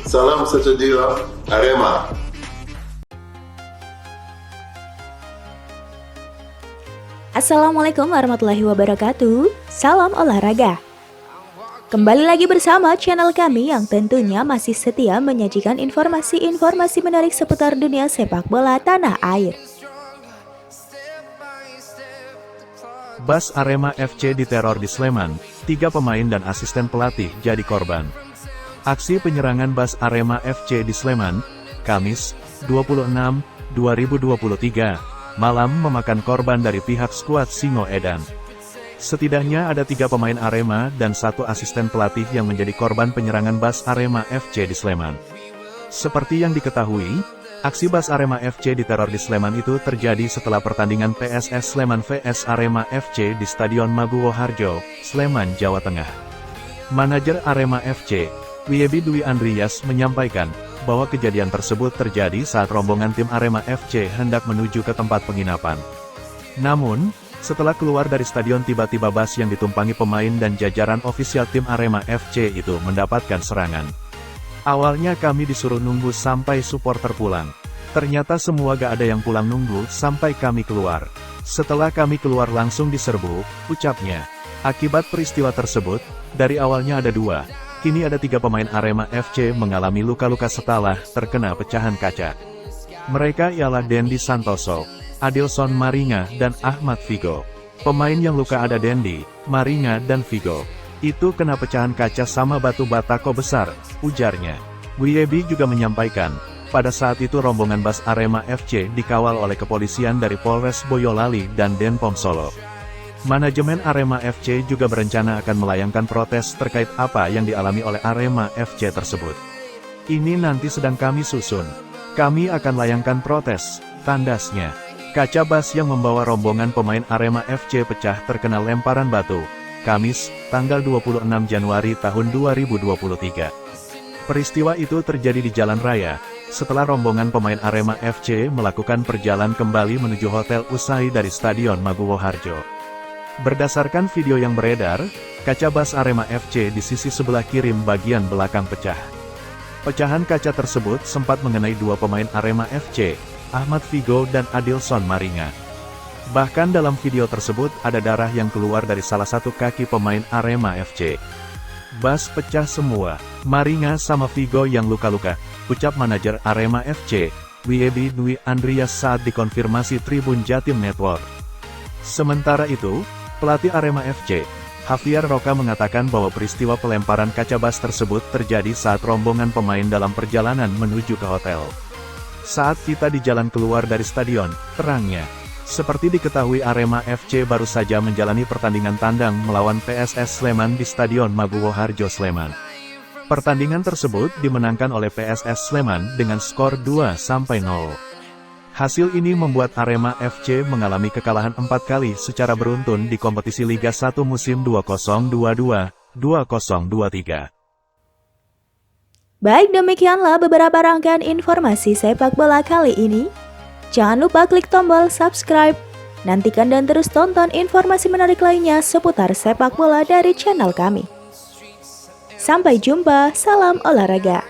Salam sejahtera Arema. Assalamualaikum warahmatullahi wabarakatuh. Salam olahraga. Kembali lagi bersama channel kami yang tentunya masih setia menyajikan informasi-informasi menarik seputar dunia sepak bola tanah air. Bas Arema FC diteror di Sleman, 3 pemain dan asisten pelatih jadi korban. Aksi penyerangan Bas Arema FC di Sleman, Kamis, 26/2023, malam memakan korban dari pihak skuad Singo Edan. Setidaknya ada 3 pemain Arema dan 1 asisten pelatih yang menjadi korban penyerangan Bas Arema FC di Sleman. Seperti yang diketahui, aksi Bas Arema FC diteror di Sleman itu terjadi setelah pertandingan PSS Sleman vs Arema FC di Stadion Maguwo Harjo, Sleman, Jawa Tengah. Manajer Arema FC, Wiebi Dwi Andrias menyampaikan bahwa kejadian tersebut terjadi saat rombongan tim Arema FC hendak menuju ke tempat penginapan. Namun, setelah keluar dari stadion tiba-tiba bas yang ditumpangi pemain dan jajaran ofisial tim Arema FC itu mendapatkan serangan. Awalnya kami disuruh nunggu sampai supporter pulang. Ternyata semua gak ada yang pulang nunggu sampai kami keluar. Setelah kami keluar langsung diserbu, ucapnya. Akibat peristiwa tersebut, dari awalnya ada 2, kini ada 3 pemain Arema FC mengalami luka-luka setelah terkena pecahan kaca. Mereka ialah Dendi Santoso, Adilson Maringa, dan Ahmad Figo. Pemain yang luka ada Dendi, Maringa, dan Figo. Itu kena pecahan kaca sama batu batako besar, ujarnya. Wiebi juga menyampaikan, pada saat itu rombongan Bas Arema FC dikawal oleh kepolisian dari Polres Boyolali dan Denpom Solo. Manajemen Arema FC juga berencana akan melayangkan protes terkait apa yang dialami oleh Arema FC tersebut. Ini nanti sedang kami susun. Kami akan layangkan protes, tandasnya. Kaca bas yang membawa rombongan pemain Arema FC pecah terkena lemparan batu, Kamis, tanggal 26 Januari tahun 2023. Peristiwa itu terjadi di jalan raya, setelah rombongan pemain Arema FC melakukan perjalanan kembali menuju hotel usai dari Stadion Maguwo Harjo. Berdasarkan video yang beredar, kaca bas Arema FC di sisi sebelah kiri bagian belakang pecah. Pecahan kaca tersebut sempat mengenai 2 pemain Arema FC, Ahmad Figo dan Adilson Maringa. Bahkan dalam video tersebut ada darah yang keluar dari salah satu kaki pemain Arema FC. Bas pecah semua, Maringa sama Figo yang luka-luka, ucap manajer Arema FC, Wiebi Dwi Andrias saat dikonfirmasi Tribun Jatim Network. Sementara itu, pelatih Arema FC, Javier Roca mengatakan bahwa peristiwa pelemparan kaca bas tersebut terjadi saat rombongan pemain dalam perjalanan menuju ke hotel. Saat kita di jalan keluar dari stadion, terangnya. Seperti diketahui Arema FC baru saja menjalani pertandingan tandang melawan PSS Sleman di Stadion Maguwo Harjo Sleman. Pertandingan tersebut dimenangkan oleh PSS Sleman dengan skor 2-0. Hasil ini membuat Arema FC mengalami kekalahan 4 kali secara beruntun di kompetisi Liga 1 musim 2022-2023. Baik, demikianlah beberapa rangkaian informasi sepak bola kali ini. Jangan lupa klik tombol subscribe. Nantikan dan terus tonton informasi menarik lainnya seputar sepak bola dari channel kami. Sampai jumpa, salam olahraga.